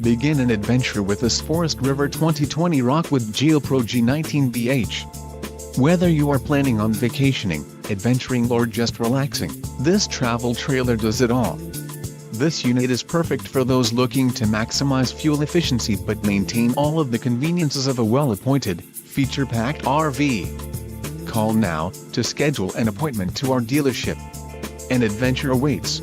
Begin an adventure with this Forest River 2020 Rockwood Geo Pro G19BH. Whether you are planning on vacationing, adventuring or just relaxing, this travel trailer does it all. This unit is perfect for those looking to maximize fuel efficiency but maintain all of the conveniences of a well-appointed, feature-packed RV. Call now to schedule an appointment to our dealership. An adventure awaits.